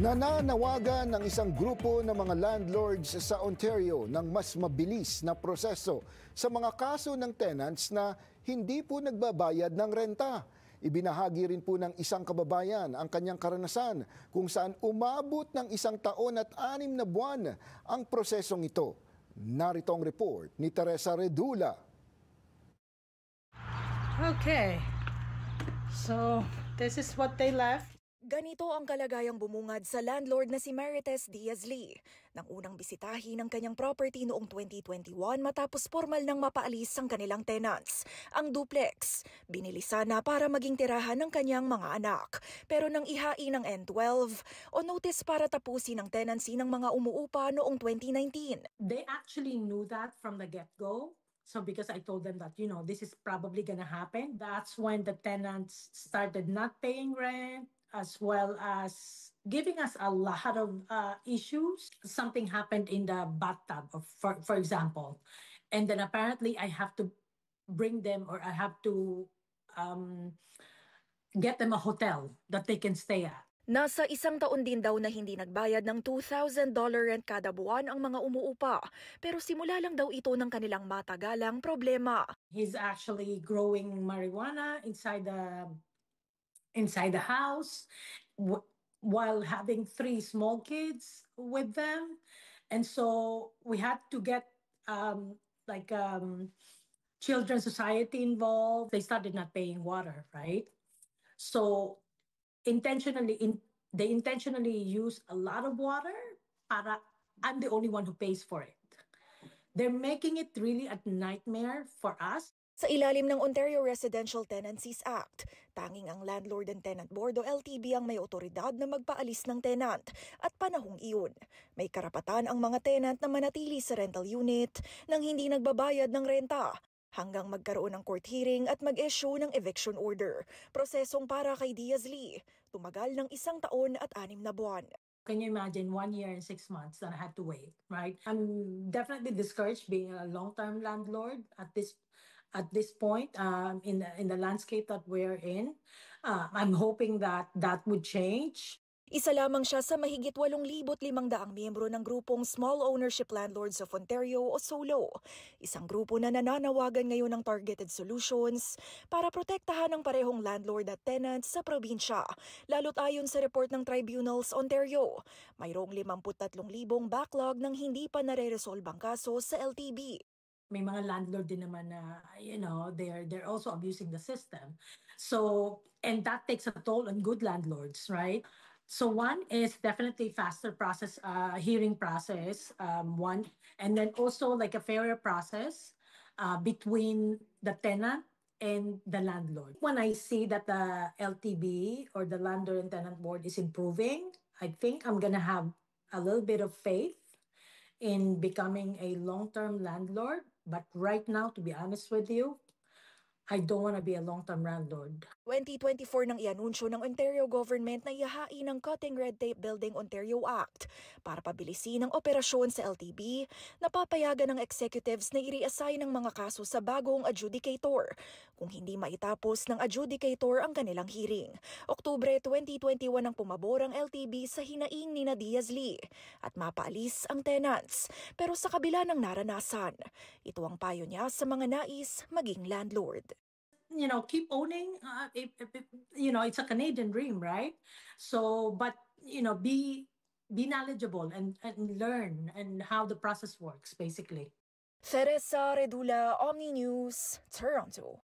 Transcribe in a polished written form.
Nananawagan ng isang grupo ng mga landlords sa Ontario ng mas mabilis na proseso sa mga kaso ng tenants na hindi po nagbabayad ng renta. Ibinahagi rin po ng isang kababayan ang kanyang karanasan kung saan umabot ng 1 taon at 6 na buwan ang prosesong ito. Narito ang report ni Teresa Redula. Okay, so this is what they left. Ganito ang kalagayang bumungad sa landlord na si Marites Diaz-Lee nang unang bisitahin ang kanyang property noong 2021 matapos formal nang mapaalis ang kanilang tenants. Ang duplex, binili sana para maging tirahan ng kanyang mga anak. Pero nang ihain ng N12 o notice para tapusin ang tenancy ng mga umuupa noong 2019. They actually knew that from the get-go. So because I told them that, this is probably gonna happen, that's when the tenants started not paying rent, as well as giving us a lot of issues. Something happened in the bathtub, for example. And then apparently I have to bring them, or I have to get them a hotel that they can stay at. Nasa 1 taon din daw na hindi nagbayad ng $2,000 rent kada buwan ang mga umuupa. Pero simula lang daw ito ng kanilang matagalang problema. He's actually growing marijuana inside the house while having 3 small kids with them. And so we had to get Children's Society involved. They started not paying water, right? So they intentionally use a lot of water para I'm the only one who pays for it. They're making it really a nightmare for us. Sa ilalim ng Ontario Residential Tenancies Act, tanging ang Landlord and Tenant Board o LTB ang may otoridad na magpaalis ng tenant at panahong iyon. May karapatan ang mga tenant na manatili sa rental unit nang hindi nagbabayad ng renta hanggang magkaroon ng court hearing at mag-issue ng eviction order. Prosesong para kay Diaz-Lee, tumagal ng 1 taon at 6 na buwan. Can you imagine 1 year and 6 months that I had to wait, right? I'm definitely discouraged being a long-term landlord at this point in the landscape that we're in. I'm hoping that would change. Isa lamang siya sa mahigit 8,500 miyembro ng grupong Small Ownership Landlords of Ontario o SOLO. Isang grupo na nananawagan ngayon ng targeted solutions para protektahan ang parehong landlord at tenants sa probinsya. Lalo't ayon sa report ng Tribunals Ontario, mayroong 53,000 backlog ng hindi pa nare-resolbang kaso sa LTB. May mga landlord din naman na, they're also abusing the system. So, and that takes a toll on good landlords, right? So one is definitely faster process, hearing process, one, and then also like a fairer process between the tenant and the landlord. When I see that the LTB or the Landlord and Tenant Board is improving, I think I'm gonna have a little bit of faith in becoming a long-term landlord. But right now, to be honest with you, I don't want to be a long-term landlord. 2024 nang ianunsyo ng Ontario government na ihahain ang Cutting Red Tape Building Ontario Act para pabilisin ang operasyon sa LTB na papayagan ng executives na i-reassign ng mga kaso sa bagong adjudicator kung hindi maitapos ng adjudicator ang kanilang hearing. Oktubre 2021 ang pumabor ang LTB sa hinaing ni Diaz-Lee at mapaalis ang tenants. Pero sa kabila ng naranasan, ito ang payo niya sa mga nais maging landlord. Keep owning. It's a Canadian dream, right? So, but be knowledgeable and learn and how the process works, basically. Teresa Redula, Omni News, Toronto.